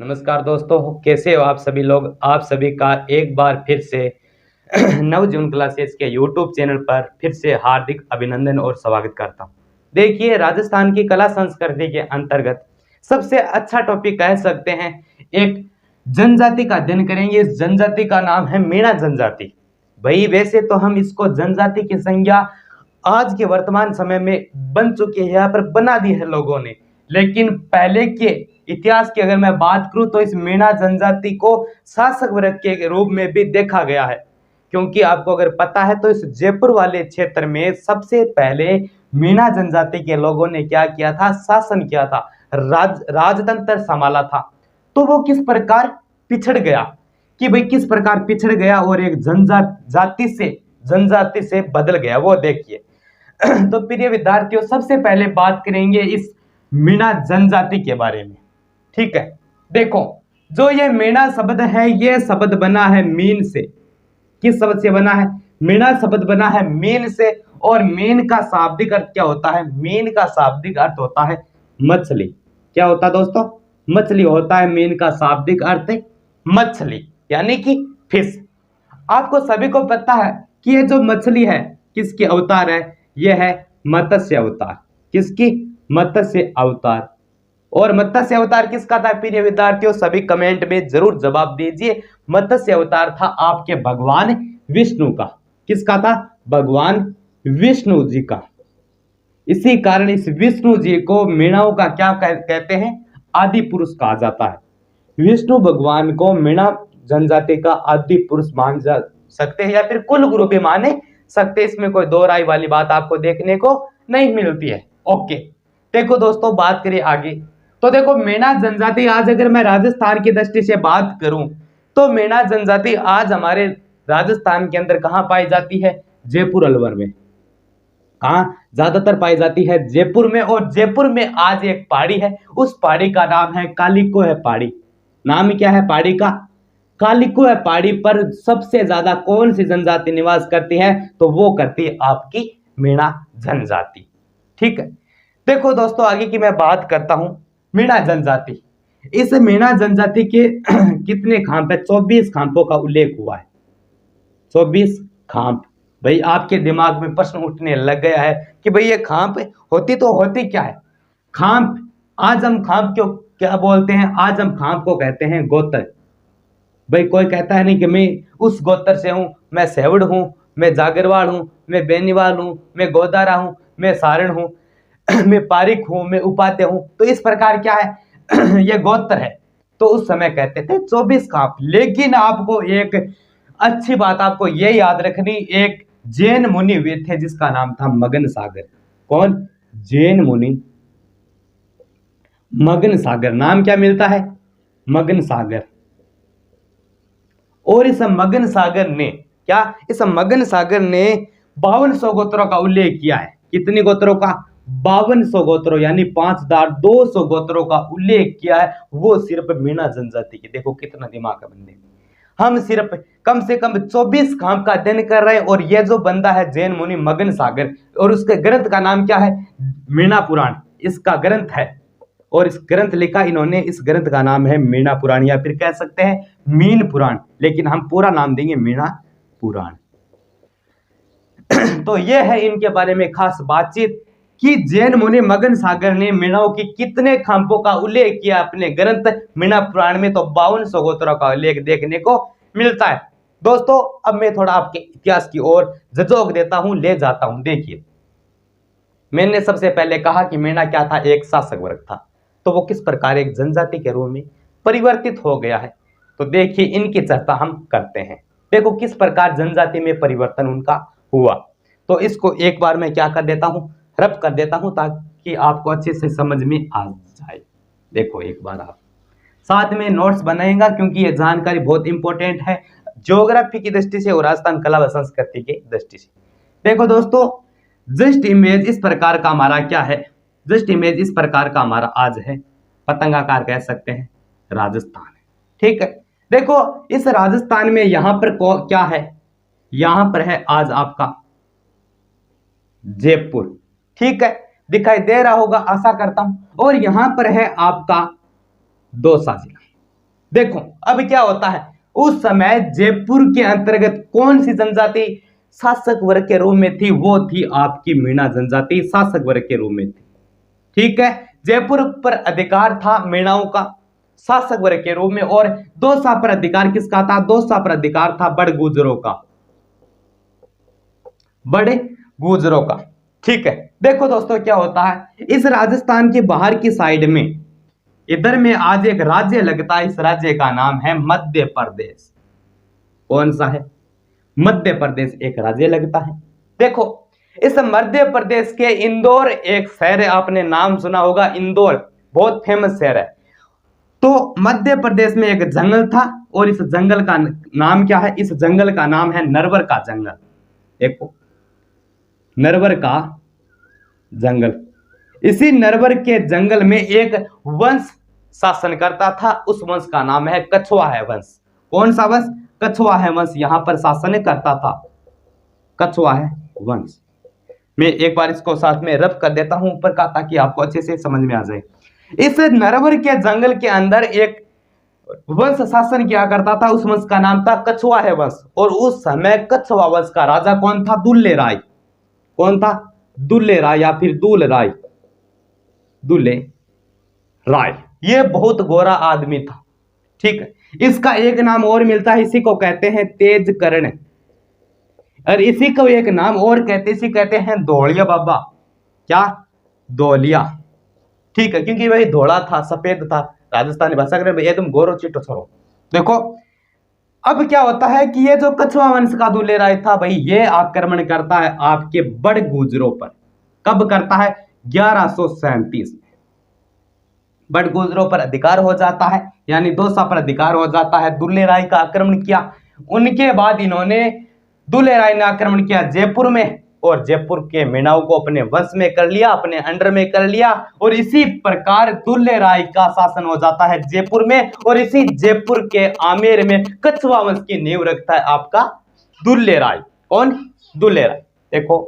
नमस्कार दोस्तों, कैसे हो आप सभी लोग। आप सभी का एक बार फिर से नवजीवन क्लासेस के यूट्यूब चैनल पर फिर से हार्दिक अभिनंदन और स्वागत करता हूं। देखिए, राजस्थान की कला संस्कृति के अंतर्गत सबसे अच्छा टॉपिक कह सकते हैं, एक जनजाति का अध्ययन करेंगे। इस जनजाति का नाम है मीणा जनजाति। भाई वैसे तो हम इसको जनजाति की संज्ञा आज के वर्तमान समय में बन चुकी है, यहाँ पर बना दी है लोगों ने, लेकिन पहले के इतिहास की अगर मैं बात करूं तो इस मीणा जनजाति को शासक वर्ग के रूप में भी देखा गया है। क्योंकि आपको अगर पता है तो इस जयपुर वाले क्षेत्र में सबसे पहले मीणा जनजाति के लोगों ने क्या किया था, शासन किया था, राजतंत्र संभाला था। तो वो किस प्रकार पिछड़ गया, कि भाई किस प्रकार पिछड़ गया और एक जनजाति से बदल गया, वो देखिए। तो प्रिय विद्यार्थियों, सबसे पहले बात करेंगे इस मीणा जनजाति के बारे में। ठीक है, देखो, जो ये मीणा शब्द है, ये शब्द बना है मीन से। किस शब्द से बना है? मीणा शब्द बना है मीन से। और मीन का शाब्दिक अर्थ क्या होता है? मीन का शाब्दिक अर्थ होता है मछली। क्या होता है दोस्तों? मछली होता है मीन का शाब्दिक अर्थ, मछली यानी कि फिश। आपको सभी को पता है कि ये जो मछली है किसकी अवतार है? ये है मत्स्य अवतार। किसकी? मत्स्य अवतार। और मत्स्य अवतार किसका था प्रिय विद्यार्थियों? सभी कमेंट में जरूर जवाब दीजिए। मत्स्य अवतार था आपके भगवान विष्णु का। किसका था? भगवान विष्णु जी का। इसी कारण इस विष्णु जी को मीणाओं का क्या कहते हैं? आदि पुरुष कहा जाता है। विष्णु भगवान को मीणा जनजाति का आदि पुरुष मान जा सकते हैं, या फिर कुल गुरु भी माने सकते हैं। इसमें कोई दो राय वाली बात आपको देखने को नहीं मिलती है। ओके, देखो दोस्तों, बात करें आगे। तो देखो, मीणा जनजाति आज अगर मैं राजस्थान की दृष्टि से बात करूं तो मीणा जनजाति आज हमारे राजस्थान के अंदर कहां पाई जाती है? जयपुर अलवर में। कहां ज्यादातर पाई जाती है? जयपुर में। और जयपुर में आज एक पहाड़ी है, उस पहाड़ी का नाम है कालिको है पहाड़ी। नाम क्या है पहाड़ी का? कालिको है पहाड़ी पर सबसे ज्यादा कौन सी जनजाति निवास करती है? तो वो करती है आपकी मीणा जनजाति। ठीक है, देखो दोस्तों, आगे की मैं बात करता हूं मीणा जनजाति। इस मीणा जनजाति के कितने खांप है? 24 खांपों का उल्लेख हुआ है। 24 खांप। भाई आपके दिमाग में प्रश्न उठने लग गया है कि भाई ये खांप होती तो होती क्या है? खांप, आज हम खांप क्यों क्या बोलते हैं? आज हम खांप को कहते हैं गोत्र। भाई कोई कहता है नहीं कि मैं उस गोत्र से हूं, मैं सेवड़ हूं, मैं जागरवाल हूं, मैं बेनीवाल हूं, मैं गोदारा हूं, मैं सारण हूं, मैं पारिक हूं, मैं उपाध्याय हूं। तो इस प्रकार क्या है? ये गोत्र है। तो उस समय कहते थे 24 खाप। लेकिन आपको एक अच्छी बात आपको ये याद रखनी, एक जैन मुनि हुए थे जिसका नाम था मगन सागर। कौन? जैन मुनि मगन सागर। नाम क्या मिलता है? मगन सागर। और इस मगन सागर ने क्या? इस मगन सागर ने 5200 गोत्रों का उल्लेख किया है। कितनी गोत्रों का? 5200 गोत्रों, यानी 5200 गोत्रों का उल्लेख किया है, वो सिर्फ मीणा जनजाति की। देखो कितना दिमाग है बंदे। हम सिर्फ कम से कम 24 खांप का अध्ययन कर रहे हैं। और यह जो बंदा है जैन मुनि मगन सागर, और उसके ग्रंथ का नाम क्या है? मीणा पुराण इसका ग्रंथ है। और इस ग्रंथ लिखा इन्होंने, इस ग्रंथ का नाम है मीणा पुराण, या फिर कह सकते हैं मीन पुराण, लेकिन हम पूरा नाम देंगे मीणा पुराण। तो यह है इनके बारे में खास बातचीत कि जैन मुनि मगन सागर ने मीणाओं की कितने खांपों का उल्लेख किया अपने ग्रंथ मीणा पुराण में। तो 5200 गोत्रों का उल्लेख देखने को मिलता है। दोस्तों, अब मैं थोड़ा आपके इतिहास की ओर झोंक देता हूं, ले जाता हूं। देखिए, मैंने सबसे पहले कहा कि मीणा क्या था? एक शासक वर्ग था। तो वो किस प्रकार एक जनजाति के रूप में परिवर्तित हो गया है, तो देखिए इनकी चर्चा हम करते हैं। देखो किस प्रकार जनजाति में परिवर्तन उनका हुआ। तो इसको एक बार मैं क्या कर देता हूं, रब कर देता हूं, ताकि आपको अच्छे से समझ में आ जाए। देखो एक बार आप साथ में नोट्स बनाएगा, क्योंकि ये जानकारी बहुत इंपॉर्टेंट है ज्योग्राफी की दृष्टि से और राजस्थान कला व संस्कृति की दृष्टि से। देखो दोस्तों, जस्ट इमेज इस प्रकार का हमारा क्या है? जस्ट इमेज इस प्रकार का हमारा आज है, पतंगाकार कह सकते हैं, राजस्थान है। ठीक है, देखो इस राजस्थान में यहां पर क्या है? यहां पर है आज आपका जयपुर। ठीक है, दिखाई दे रहा होगा आशा करता हूं। और यहां पर है आपका दौसा जिला। देखो अब क्या होता है, उस समय जयपुर के अंतर्गत कौन सी जनजाति शासक वर्ग के रूप में थी? वो थी आपकी मीणा जनजाति शासक वर्ग के रूप में थी। ठीक है, जयपुर पर अधिकार था मीणाओं का शासक वर्ग के रूप में, और दौसा पर अधिकार किसका था? दौसा पर अधिकार था बड़ गुजरों का, बड़े गुजरों का। ठीक है, देखो दोस्तों क्या होता है, इस राजस्थान के बाहर की साइड में इधर में आज एक राज्य लगता है, इस राज्य का नाम है मध्य प्रदेश। कौन सा है? मध्य प्रदेश एक राज्य लगता है। देखो इस मध्य प्रदेश के इंदौर एक शहर है, आपने नाम सुना होगा, इंदौर बहुत फेमस शहर है। तो मध्य प्रदेश में एक जंगल था, और इस जंगल का नाम क्या है? इस जंगल का नाम है नरवर का जंगल। देखो नरवर का जंगल, इसी नरवर के जंगल में एक वंश शासन करता था, उस वंश का नाम है कछुआ है वंश। कौन सा वंश? कछुआ है वंश यहां पर शासन करता था, कछुआ है वंश। मैं एक बार इसको साथ में रब कर देता हूं ऊपर का, ताकि आपको अच्छे से समझ में आ जाए। इस नरवर के जंगल के अंदर एक वंश शासन किया करता था, उस वंश का नाम था कछुआ है वंश। और उस समय कछुआ वंश का राजा कौन था? दुल्ले राय। कौन था? दुल्ले राय या फिर दूल राय, दुल्ले राय। ये बहुत गोरा आदमी था। ठीक है, इसका एक नाम और मिलता है, इसी को कहते हैं तेज कर्ण, और इसी को एक नाम और कहते हैं धौलिया बाबा। क्या? धौलिया। ठीक है, क्योंकि वही धोला था, सफेद था, राजस्थानी भाषा में एकदम गोरो चिट्टो छोरो। देखो अब क्या होता है कि ये जो कछुआ वंश का दुल्ले राय था भाई, ये आक्रमण करता है आपके बड़ गुजरों पर। कब करता है? 1137 में बड़ गुजरों पर अधिकार हो जाता है, यानी दौसा पर अधिकार हो जाता है। दुल्ले राय का आक्रमण किया, उनके बाद इन्होंने दुल्ले राय ने आक्रमण किया जयपुर में, और जयपुर के मीणाओं को अपने वंश में कर लिया, अपने अंडर में कर लिया, और इसी प्रकार दुल्ले राय का शासन हो जाता है जयपुर में। और इसी जयपुर के आमेर में कछुआ वंश की नींव रखता है आपका दुल्ले राय। कौन? दुल्ले राय। देखो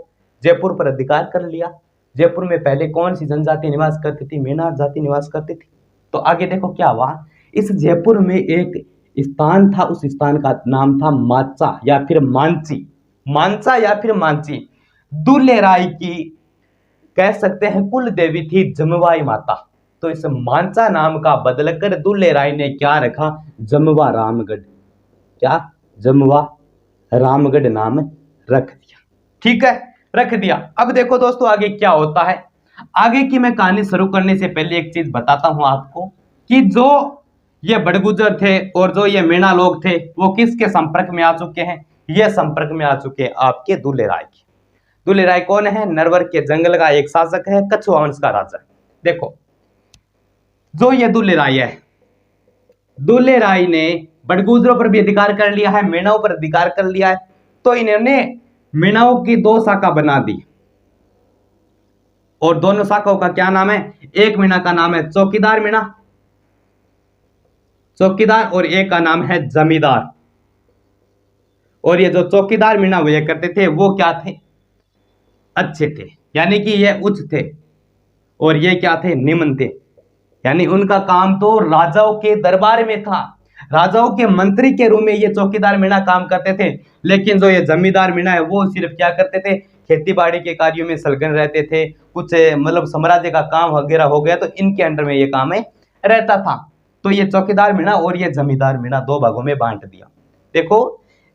जयपुर पर अधिकार कर लिया। जयपुर में पहले कौन सी जनजाति निवास करती थी? मीणा जाति निवास करती थी। तो आगे देखो क्या हुआ, इस जयपुर में एक स्थान था, उस स्थान का नाम था माचा या फिर मांची, मानसा या फिर मांची। दुल्ले राय की कह सकते हैं कुल देवी थी जमवाई माता। तो इस मानसा नाम का बदलकर दुल्ले राय ने क्या रखा? जमवा रामगढ़। क्या? जमवा रामगढ़ नाम रख दिया। ठीक है, रख दिया। अब देखो दोस्तों आगे क्या होता है। आगे की मैं कहानी शुरू करने से पहले एक चीज बताता हूं आपको, कि जो ये बड़गुजर थे और जो ये मीणा लोग थे, वो किसके संपर्क में आ चुके हैं? ये संपर्क में आ चुके हैं आपके दुल्ले राय के। दुल्ले राय कौन है? नरवर के जंगल का एक शासक है, कछुआ वंश का राजा। देखो जो ये दुल्ले राय है, दुल्ले राय ने बड़गुजरों पर भी अधिकार कर लिया है, मीणाओं पर अधिकार कर लिया है। तो इन्होंने मीणाओं की दो शाखा बना दी, और दोनों शाखाओं का क्या नाम है? एक मीणा का नाम है चौकीदार मीणा, चौकीदार, और एक का नाम है जमींदार। और ये जो चौकीदार मीणा हुआ करते थे वो क्या थे? अच्छे थे, यानी कि ये उच्च थे, और ये क्या थे? निम्न थे। यानी उनका काम तो राजाओं के दरबार में था, राजाओं के मंत्री के रूप में ये चौकीदार मीणा काम करते थे। लेकिन जो ये जमींदार मीणा है वो सिर्फ क्या करते थे? खेती बाड़ी के कार्यों में सलगन रहते थे। कुछ मतलब साम्राज्य का काम वगैरह हो गया तो इनके अंडर में ये काम रहता था। तो ये चौकीदार मीणा और ये जमींदार मीणा दो भागों में बांट दिया। देखो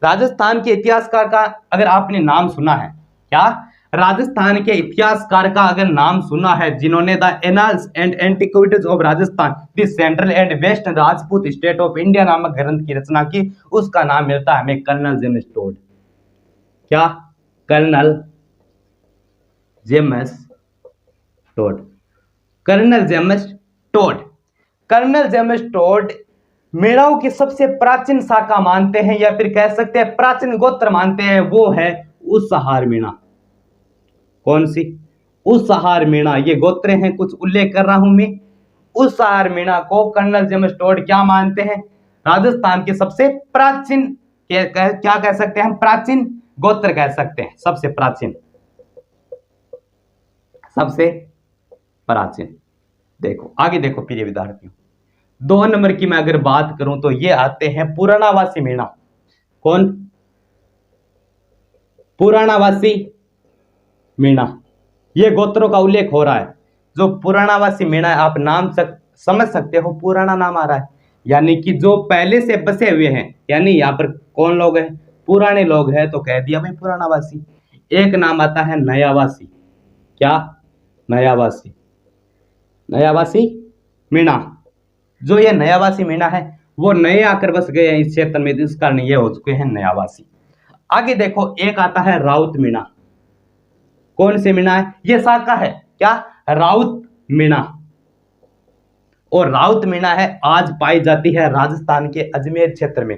राजस्थान के इतिहासकार का अगर आपने नाम सुना है, क्या राजस्थान के इतिहासकार का अगर नाम सुना है जिन्होंने the annals and antiquities of Rajasthan the central and west Rajput state of India नामक ग्रंथ की रचना की, उसका नाम मिलता है हमें कर्नल जेम्स टोड। क्या? Colonel James Tod. Colonel James Tod. Colonel James Tod मीणाओं की सबसे प्राचीन शाखा मानते हैं, या फिर कह सकते हैं प्राचीन गोत्र मानते हैं, वो है उसाहार मीणा। कौन सी? उसाहार मीणा। ये गोत्र हैं, कुछ उल्लेख कर रहा हूं मैं। उसाहार मीणा को कर्नल जेम्स टोड क्या मानते हैं? राजस्थान के सबसे प्राचीन क्या कह सकते हैं हम? प्राचीन गोत्र कह सकते हैं, सबसे प्राचीन, सबसे प्राचीन। देखो आगे देखो प्रिय विद्यार्थियों, 2 नंबर की मैं अगर बात करूं तो ये आते हैं पुरानावासी मीणा। कौन? पुरानावासी मीणा। ये गोत्रों का उल्लेख हो रहा है। जो पुरानावासी मीणा है, आप नाम समझ सकते हो, पुराना नाम आ रहा है, यानी कि जो पहले से बसे हुए हैं, यानी यहाँ पर कौन लोग हैं? पुराने लोग हैं, तो कह दिया भाई पुरानावासी। एक नाम आता है नयावासी। क्या? नयावासी। नयावासी मीणा। जो ये नयावासी मीणा है वो नए आकर बस गए हैं इस क्षेत्र में, इस कारण ये हो चुके हैं नयावासी। आगे देखो, एक आता है राउत मीणा। कौन से मीणा है? ये शाखा है। क्या? राउत मीणा। और राउत मीणा है आज पाई जाती है राजस्थान के अजमेर क्षेत्र में।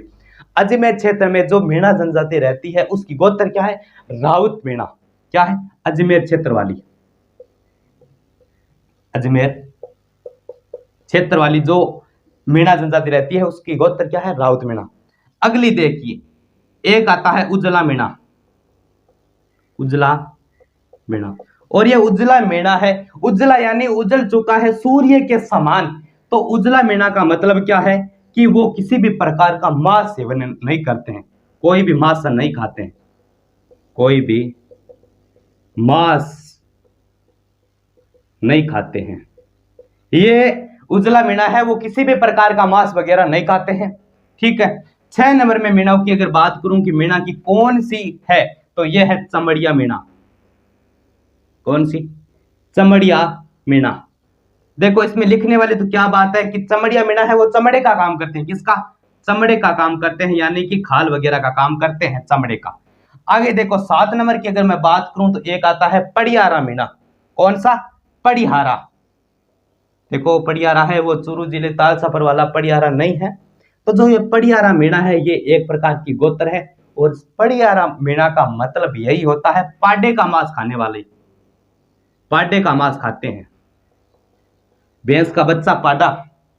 अजमेर क्षेत्र में जो मीणा जनजाति रहती है उसकी गोत्र क्या है? राउत मीणा। क्या है? अजमेर क्षेत्र वाली। अजमेर क्षेत्र वाली जो मीणा जनजाति रहती है उसकी गोत्र क्या है? राउत मीणा। अगली देखिए, एक आता है उजला मीणा। उजला मीणा। और ये उजला मीणा है, उजला यानी उजल चुका है सूर्य के समान। तो उजला मीणा का मतलब क्या है? कि वो किसी भी प्रकार का मांस सेवन नहीं करते हैं, कोई भी मांस नहीं खाते हैं, कोई भी मांस नहीं खाते हैं। ये उजला मीणा है, वो किसी भी प्रकार का मांस वगैरह नहीं खाते हैं। ठीक है। 6 नंबर में मीणा की अगर बात करूं कि मीणा की कौन सी है, तो यह है चमड़िया मीणा। कौन सी? चमड़िया मीणा। देखो इसमें लिखने वाले तो क्या बात है कि चमड़िया मीणा है, वो चमड़े का काम करते हैं। किसका? चमड़े का काम करते हैं, यानी कि खाल वगैरह का काम करते हैं, चमड़े का। आगे देखो 7 नंबर की अगर मैं बात करूं तो एक आता है पड़ियारा मीणा। कौन सा? पड़िहारा। देखो पड़ियारा है वो चूरू जिले ताल सफर वाला पड़ियारा नहीं है। तो जो ये पड़ियारा मीणा है ये एक प्रकार की गोत्र है। और पड़ियारा मीणा का मतलब यही होता है पाडे का मांस खाने वाले। पाडे का मांस खाते हैं, भैंस का बच्चा पाडा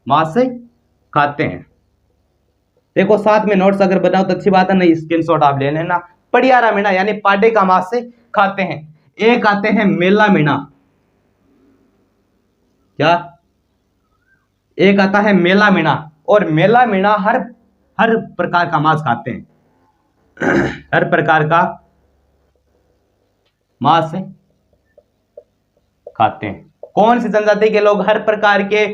मांस से खाते हैं। देखो साथ में नोट्स अगर बनाओ तो अच्छी बात है, नहीं स्क्रीनशॉट आप ले लेना। पड़ियारा मीणा यानी पाडे का मांस से खाते हैं। एक आते हैं मेला मीणा। क्या? एक आता है मेला मीणा। और मेला मीणा हर प्रकार का मांस खाते हैं हर प्रकार का मांस से खाते हैं। कौन सी जनजाति के लोग हर प्रकार के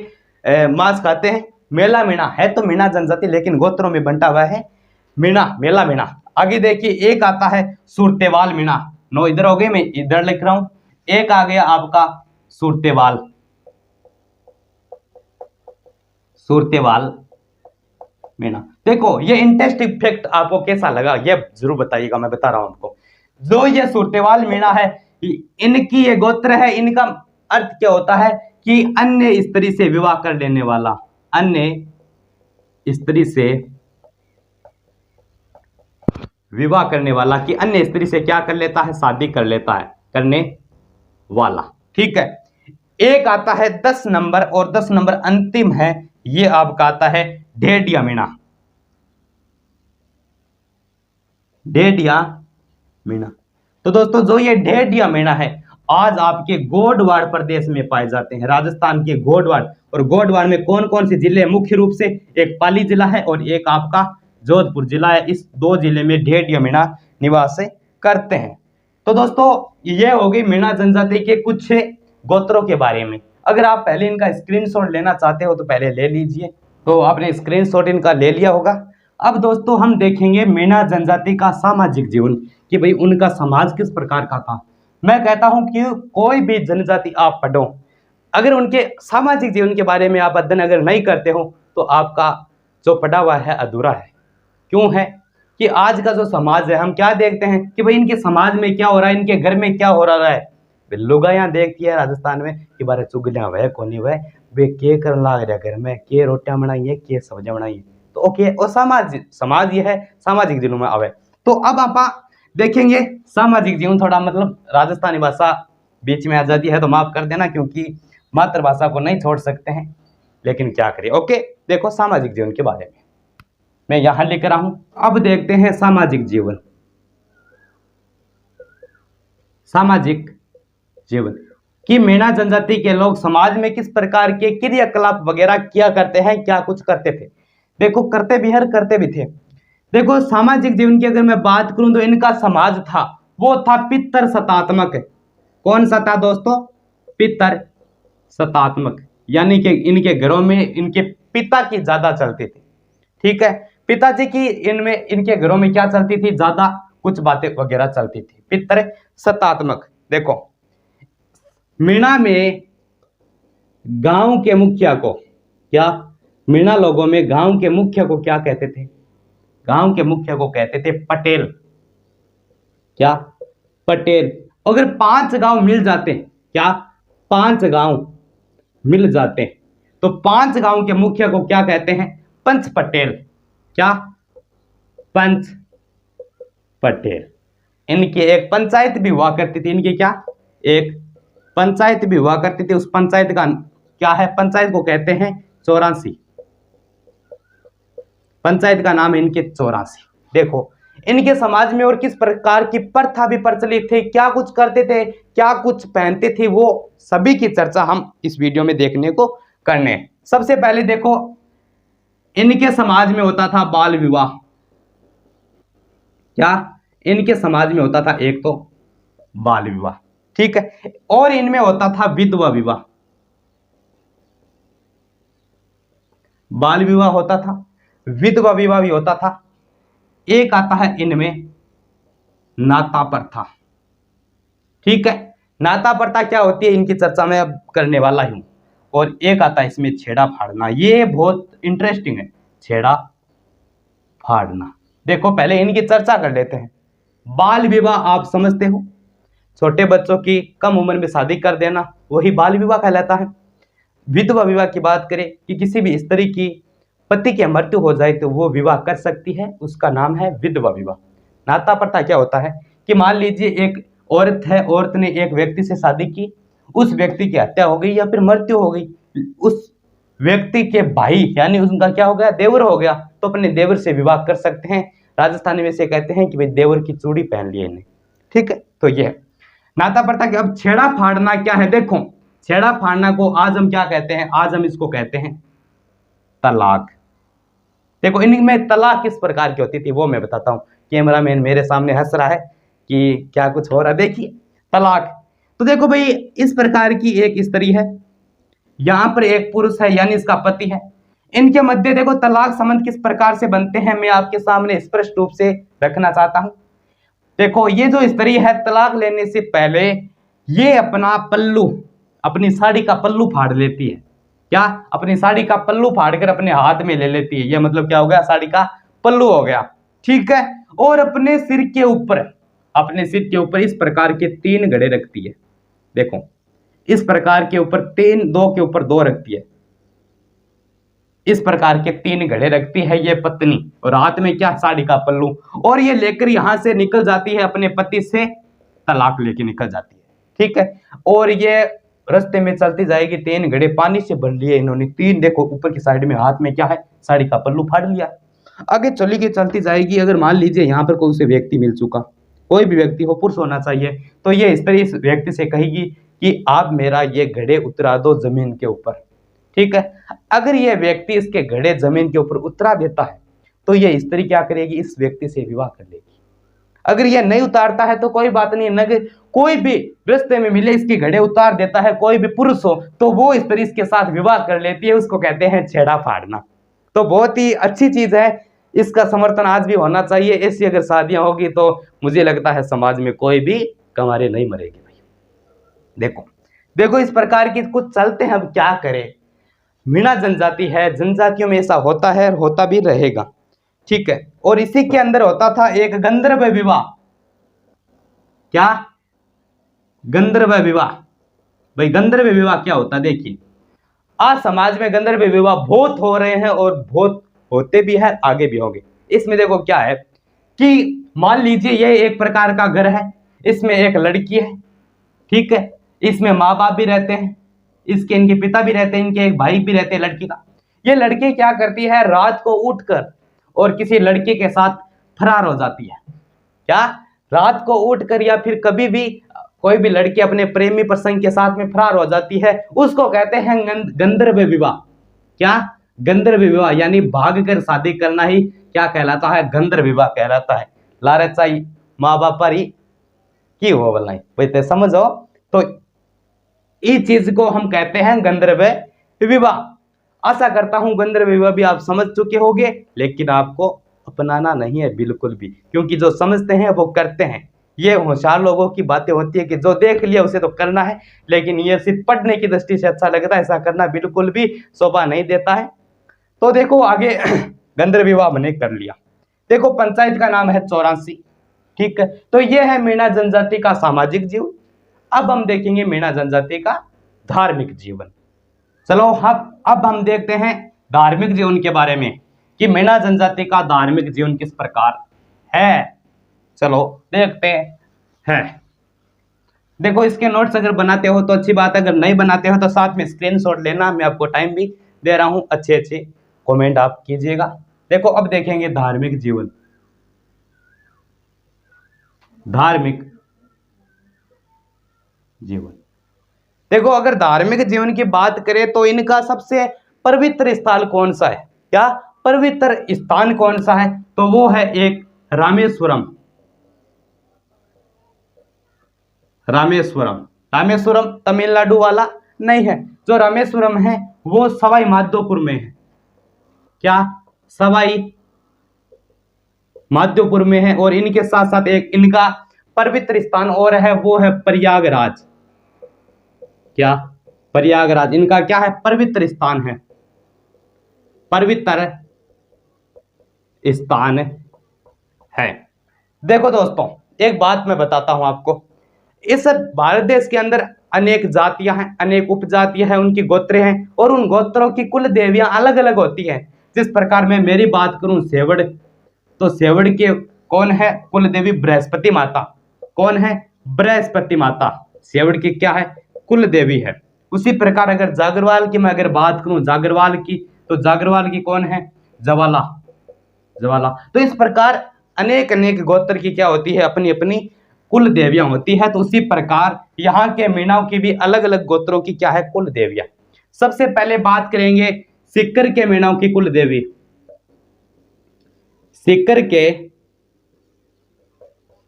मांस खाते हैं? मेला मीणा है तो मीणा जनजाति, लेकिन गोत्रों में बंटा हुआ है मीणा, मेला मीणा। आगे देखिए, एक आता है सुरतेवाल मीणा। 9 इधर हो गए, मैं इधर लिख रहा हूं। एक आ गया आपका सुरतेवाल। सुरतेवाल मीणा। देखो ये इंटरेस्टिंग फैक्ट आपको कैसा लगा ये जरूर बताइएगा, मैं बता रहा हूं आपको। जो ये सुरतेवाल मीणा है, इनकी ये गोत्र है, इनका अर्थ क्या होता है कि अन्य स्त्री से विवाह कर लेने वाला। अन्य स्त्री से विवाह करने वाला, कि अन्य स्त्री से क्या कर लेता है? शादी कर लेता है, करने वाला। ठीक है। एक आता है 10 नंबर, और 10 नंबर अंतिम है, ये आपका आता है ढेडिया मीणा। ढेडिया मीणा। तो दोस्तों जो ये ढेडिया मीणा है आज आपके गोडवाड़ प्रदेश में पाए जाते हैं, राजस्थान के गोडवाड़। और गोडवाड़ में कौन कौन से जिले? मुख्य रूप से एक पाली जिला है और एक आपका जोधपुर जिला है। इस 2 जिले में ढेडिया मीणा निवास करते हैं। तो दोस्तों ये हो गई मीणा जनजाति के कुछ गोत्रों के बारे में। अगर आप पहले इनका स्क्रीनशॉट लेना चाहते हो तो पहले ले लीजिए। तो आपने स्क्रीनशॉट इनका ले लिया होगा। अब दोस्तों हम देखेंगे मीणा जनजाति का सामाजिक जीवन, कि भाई उनका समाज किस प्रकार का था। मैं कहता हूं कि कोई भी जनजाति आप पढ़ो, अगर उनके सामाजिक जीवन के बारे में आप अध्ययन अगर नहीं करते हो तो आपका जो पढ़ा हुआ है अधूरा है। क्यों है? कि आज का जो समाज है, हम क्या देखते हैं कि भाई इनके समाज में क्या हो रहा है, इनके घर में क्या हो रहा है। लुगाइयां देखती है राजस्थान में कि बारे चुगलियां वह कोनी वह वे के कर लाग रहा घर में, के रोटियां बनाई है, के सब्जियां बनाई है। तो ओके, और समाज ये है सामाजिक जीवन में आवे। तो अब आप देखेंगे सामाजिक जीवन, थोड़ा मतलब राजस्थानी भाषा बीच में आ जाती है तो माफ कर देना, क्योंकि मातृभाषा को नहीं छोड़ सकते हैं, लेकिन क्या करें। ओके, देखो सामाजिक जीवन के बारे में मैं यहां लिख रहा हूं। अब देखते हैं सामाजिक जीवन। सामाजिक जीवन कि मीणा जनजाति के लोग समाज में किस प्रकार के क्रियाकलाप वगैरह किया करते हैं, क्या कुछ करते थे। देखो करते भी हर करते भी थे। देखो सामाजिक जीवन की अगर मैं बात करूं तो इनका समाज था वो था पितर सतात्मक। कौन सा था दोस्तों? पितर सतात्मक, यानी कि इनके घरों में इनके पिता की ज्यादा चलती थी। ठीक है, पिताजी की इनके घरों में क्या चलती थी? ज्यादा कुछ बातें वगैरह चलती थी, पितर सतात्मक। देखो मीणा में गांव के मुखिया को क्या, मीणा लोगों में गांव के मुखिया को क्या कहते थे? गांव के मुखिया को कहते थे पटेल। क्या? पटेल। अगर 5 गांव मिल जाते, क्या 5 गांव मिल जाते तो 5 गांव के मुखिया को क्या कहते हैं? पंच पटेल। क्या? पंच पटेल। इनकी एक पंचायत भी हुआ करती थी, इनकी क्या, एक पंचायत भी हुआ करती थी। उस पंचायत का क्या है? पंचायत को कहते हैं 84। पंचायत का नाम है इनके 84। देखो इनके समाज में और किस प्रकार की प्रथा भी प्रचलित थे, क्या कुछ करते थे, क्या कुछ पहनते थे, वो सभी की चर्चा हम इस वीडियो में देखने को करने। सबसे पहले देखो इनके समाज में होता था बाल विवाह। क्या? इनके समाज में होता था एक तो बाल विवाह, ठीक है, और इनमें होता था विधवा विवाह। बाल विवाह होता था, विधवा विवाह भी होता था। एक आता है इनमें नाता प्रथा। ठीक है, नाता प्रथा क्या होती है इनकी चर्चा में अब करने वाला हूं। और एक आता है इसमें छेड़ा फाड़ना, ये बहुत इंटरेस्टिंग है, छेड़ा फाड़ना। देखो पहले इनकी चर्चा कर लेते हैं। बाल विवाह आप समझते हो, छोटे बच्चों की कम उम्र में शादी कर देना, वही बाल विवाह कहलाता है। विधवा विवाह की बात करें कि किसी भी स्त्री की पति की मृत्यु हो जाए तो वो विवाह कर सकती है, उसका नाम है विधवा विवाह। नाता प्रथा क्या होता है कि मान लीजिए एक औरत है, औरत ने एक व्यक्ति से शादी की, उस व्यक्ति की हत्या हो गई या फिर मृत्यु हो गई, उस व्यक्ति के भाई यानी उनका क्या हो गया, देवर हो गया, तो अपने देवर से विवाह कर सकते हैं। राजस्थानी में से कहते हैं कि भाई देवर की चूड़ी पहन लिए इन्हें। ठीक है, तो ये है नाता प्रथा की। अब छेड़ा फाड़ना क्या है? देखो छेड़ा फाड़ना को आज हम क्या कहते हैं? आज हम इसको कहते हैं तलाक। देखो इनमें तलाक किस प्रकार की होती थी वो मैं बताता हूं। कैमरामैन मेरे सामने हंस रहा है कि क्या कुछ हो रहा है, देखिए तलाक। तो देखो भाई इस प्रकार की एक स्त्री है, यहां पर एक पुरुष है यानी इसका पति है, इनके मध्य देखो तलाक संबंध किस प्रकार से बनते हैं मैं आपके सामने स्पष्ट रूप से रखना चाहता हूं। देखो ये जो स्त्री है तलाक लेने से पहले ये अपना पल्लू, अपनी साड़ी का पल्लू फाड़ लेती है। क्या? अपनी साड़ी का पल्लू फाड़कर अपने हाथ में ले लेती है। ये मतलब क्या हो गया? साड़ी का पल्लू हो गया। ठीक है, और अपने सिर के ऊपर, अपने सिर के ऊपर इस प्रकार के 3 घड़े रखती है। देखो इस प्रकार के ऊपर 3, 2 के ऊपर 2 रखती है, इस प्रकार के 3 घड़े रखती है ये पत्नी, और हाथ में क्या? साड़ी का पल्लू। और ये लेकर यहां से निकल जाती है, अपने पति से तलाक लेके निकल जाती है। ठीक है, और ये रास्ते में चलती जाएगी, 3 घड़े पानी से भर लिए इन्होंने, 3 देखो ऊपर की साइड में, हाथ में क्या है? साड़ी का पल्लू फाड़ लिया। आगे चली के चलती जाएगी। अगर मान लीजिए यहाँ पर कोई से व्यक्ति मिल चुका, कोई भी व्यक्ति हो, पुरुष होना चाहिए, तो ये स्त्री इस व्यक्ति से कहेगी कि आप मेरा ये घड़े उतरा दो जमीन के ऊपर। ठीक है, अगर ये व्यक्ति इसके घड़े जमीन के ऊपर उतरा देता है तो ये स्त्री क्या करेगी? इस व्यक्ति से विवाह कर लेगी। अगर ये नहीं उतारता है तो कोई बात नहीं, नगर कोई भी रास्ते में मिले इसके घड़े उतार देता है, कोई भी पुरुष हो, तो वो स्त्री इसके साथ विवाह कर लेती है। उसको कहते हैं छेड़ा फाड़ना। तो बहुत ही अच्छी चीज है, इसका समर्थन आज भी होना चाहिए। ऐसी अगर शादियां होगी तो मुझे लगता है समाज में कोई भी कमारे नहीं मरेगी भाई। देखो देखो इस प्रकार की कुछ चलते हैं। अब क्या करें, मीणा जनजाति है, जनजातियों में ऐसा होता है और होता भी रहेगा। ठीक है, और इसी के अंदर होता था एक गंधर्व विवाह। क्या? गंधर्व विवाह। भाई गंधर्व विवाह क्या होता है? देखिए आज समाज में गंधर्व विवाह बहुत हो रहे हैं और बहुत होते भी हैं, आगे भी होंगे। इसमें देखो क्या है कि मान लीजिए ये एक प्रकार का घर है, इसमें एक लड़की है, ठीक है, इसमें माँ बाप भी रहते हैं, इसके इनके पिता भी रहते हैं, इनके एक भाई भी रहते हैं लड़की का। ये लड़की क्या करती है? रात को उठकर और किसी लड़के के साथ फरार हो जाती है। क्या? रात को उठकर या फिर कभी भी कोई भी लड़की अपने प्रेमी प्रसंग के साथ में फरार हो जाती है, उसको कहते हैं गंधर्व विवाह। क्या? गंधर्व विवाह, यानी भाग कर शादी करना ही क्या कहलाता है? गंधर्व विवाह कहलाता है। लालचाई माँ बाप पर ही की हो बोलना वैसे समझो। तो इस चीज को हम कहते हैं गंधर्व विवाह। आशा करता हूं गंधर्व विवाह भी आप समझ चुके होंगे, लेकिन आपको अपनाना नहीं है बिल्कुल भी, क्योंकि जो समझते हैं वो करते हैं। ये होशियार लोगों की बातें होती है कि जो देख लिया उसे तो करना है, लेकिन ये सिर्फ पढ़ने की दृष्टि से अच्छा लगता है, ऐसा करना बिल्कुल भी शोभा नहीं देता है। तो देखो आगे गंधर्व विवाह मैंने कर लिया। देखो पंचायत का नाम है 84। ठीक है, तो ये है मीणा जनजाति का सामाजिक जीवन। अब हम देखेंगे मीणा जनजाति का धार्मिक जीवन। चलो अब हम देखते हैं धार्मिक जीवन के बारे में कि मीणा जनजाति का धार्मिक जीवन किस प्रकार है। चलो देखते हैं। देखो इसके नोट्स अगर बनाते हो तो अच्छी बात है, अगर नहीं बनाते हो तो साथ में स्क्रीनशॉट लेना, मैं आपको टाइम भी दे रहा हूं, अच्छे अच्छे कमेंट आप कीजिएगा। देखो अब देखेंगे धार्मिक जीवन। धार्मिक जीवन, देखो अगर धार्मिक जीवन की बात करें तो इनका सबसे पवित्र स्थान कौन सा है? क्या पवित्र स्थान कौन सा है? तो वो है एक रामेश्वरम। रामेश्वरम, रामेश्वरम तमिलनाडु वाला नहीं है। जो रामेश्वरम है वो सवाई माधोपुर में है। क्या? सवाई माधोपुर में है। और इनके साथ साथ एक इनका पवित्र स्थान और है, वो है प्रयागराज। क्या? प्रयागराज इनका क्या है? पवित्र स्थान है, पवित्र स्थान है। देखो दोस्तों एक बात मैं बताता हूं आपको, इस भारत देश के अंदर अनेक जातियां हैं, अनेक उपजातियां हैं, उनकी गोत्र हैं, और उन गोत्रों की कुल देवियां अलग अलग होती हैं। जिस प्रकार मैं मेरी बात करूं सेवड़, तो सेवड़ के कौन है? कुल देवी बृहस्पति माता। कौन है? बृहस्पति माता सेवड़ की क्या है? कुल देवी है। उसी प्रकार अगर जागरवाल की मैं अगर बात करूं, जागरवाल की, तो जागरवाल की कौन है? ज्वाला। ज्वाला। तो इस प्रकार अनेक अनेक गोत्र की क्या होती है? अपनी अपनी कुल देवियां होती है। तो उसी प्रकार यहाँ के मीणाओं की भी अलग अलग गोत्रों की क्या है? कुल देवियां। सबसे पहले बात करेंगे सीकर के मीणाओं की कुल देवी। सीकर के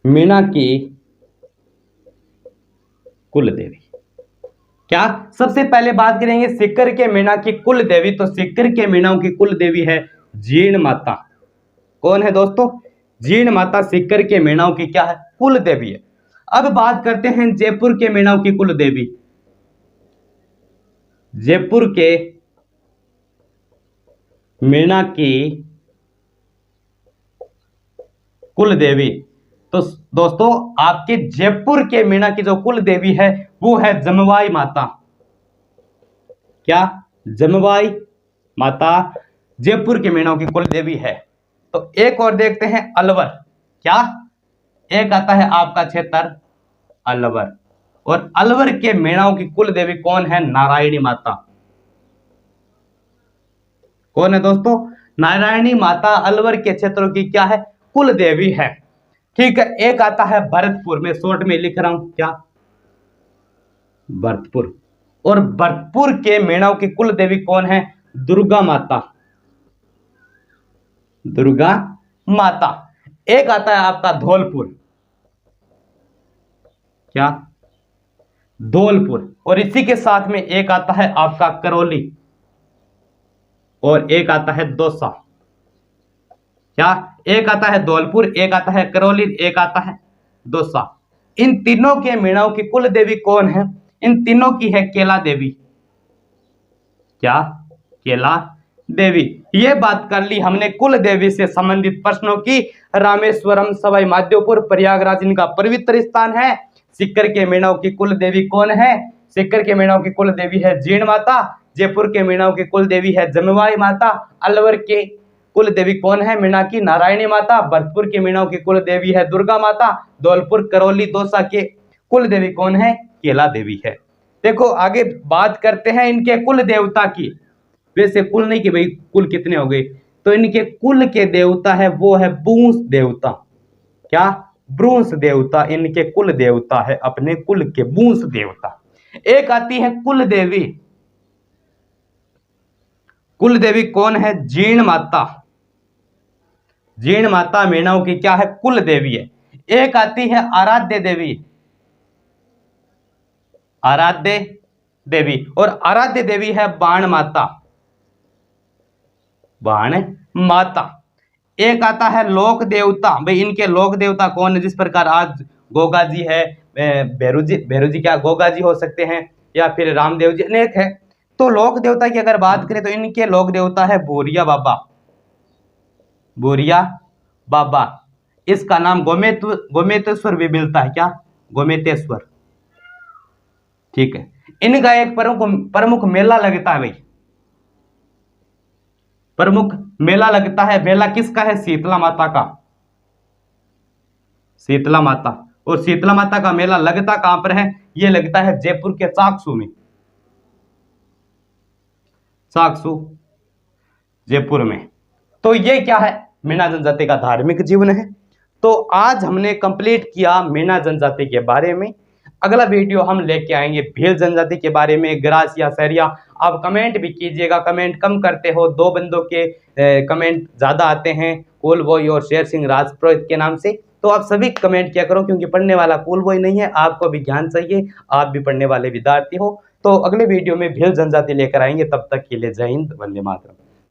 मीणा की कुल देवी। क्या? सबसे पहले बात करेंगे सीकर के मीणा की कुल देवी। तो सीकर के मीणाओं की कुल देवी है जीण माता। कौन है दोस्तों? जीण माता सीकर के मीणाओं की क्या है? कुल देवी है। अब बात करते हैं जयपुर के मीणाओं की कुल देवी। जयपुर के मीणा की कुल देवी। तो दोस्तों आपके जयपुर के मीणा की जो कुल देवी है वो है जमवाई माता। क्या? जमवाई माता जयपुर के मीणाओं की कुल देवी है। तो एक और देखते हैं अलवर। क्या? एक आता है आपका क्षेत्र अलवर, और अलवर के मीणाओं की कुल देवी कौन है? नारायणी माता। कौन है दोस्तों? नारायणी माता अलवर के क्षेत्रों की क्या है? कुल देवी है। ठीक है, एक आता है भरतपुर, में शॉर्ट में लिख रहा हूं। क्या? भरतपुर, और भरतपुर के मीणाओं की कुल देवी कौन है? दुर्गा माता। दुर्गा माता। एक आता है आपका धौलपुर। क्या? धौलपुर, और इसी के साथ में एक आता है आपका करौली, और एक आता है दौसा। क्या? एक आता है धौलपुर, एक आता है करौली, एक आता है दौसा। इन तीनों के मीणाओं की कुल देवी कौन है? इन तीनों की है केला देवी। क्या? केला देवी। ये बात कर ली हमने कुल देवी से संबंधित प्रश्नों की। रामेश्वरम, सवाई माधोपुर, प्रयागराज इनका पवित्र स्थान है। सीकर के मीणाओं की कुल देवी कौन है? सीकर के मीणाओं की कुल देवी है जीण माता। जयपुर के मीणाओं की कुल देवी है जमवाई माता। अलवर के कुल देवी कौन है? मीणा की नारायणी माता। भरतपुर के मीणाओं की कुल देवी है दुर्गा माता। धौलपुर, करौली, दौसा के कुल देवी कौन है? केला देवी है। देखो आगे बात करते हैं इनके कुल देवता की। वैसे कुल नहीं कि भाई कुल कितने हो गए, तो इनके कुल के देवता है वो है बूंस देवता। क्या? ब्रूंस देवता इनके कुल देवता है, अपने कुल के बूंस देवता। एक आती है कुल देवी। कुल देवी कौन है? जीर्ण माता। जीर्ण माता मीणाओं की क्या है? कुल देवी है। एक आती है आराध्य देवी। आराध्य देवी, और आराध्य देवी है बाण माता। बाण माता। एक आता है लोक देवता। भाई इनके लोक देवता कौन है? जिस प्रकार आज गोगा जी है, भैरू जी क्या गोगा जी हो सकते हैं, या फिर रामदेव जी, अनेक है। तो लोक देवता की अगर बात करें तो इनके लोक देवता है बोरिया बाबा। बोरिया बाबा। इसका नाम गोमेतेश्वर भी मिलता है। क्या? गोमेतेश्वर। ठीक है। इनका एक प्रमुख मेला लगता है भाई। प्रमुख मेला लगता है। मेला किसका है? शीतला माता का। शीतला माता। और शीतला माता का मेला लगता कहां पर है? यह लगता है जयपुर के चाकसू में। चाकसू जयपुर में। तो ये क्या है? मीणा जनजाति का धार्मिक जीवन है। तो आज हमने कंप्लीट किया मीणा जनजाति के बारे में। अगला वीडियो हम लेके आएंगे भील जनजाति के बारे में, ग्रासिया, सहरिया। आप कमेंट भी कीजिएगा, कमेंट कम करते हो। दो बंदों के कमेंट ज्यादा आते हैं, कूल बॉय और शेर सिंह राजपुरोहित के नाम से। तो आप सभी कमेंट किया करो, क्योंकि पढ़ने वाला कूल बॉय नहीं है, आपको भी ज्ञान चाहिए, आप भी पढ़ने वाले विद्यार्थी हो। तो अगले वीडियो में भील जनजाति लेकर आएंगे। तब तक के लिए जय हिंद, वंदे मातरम।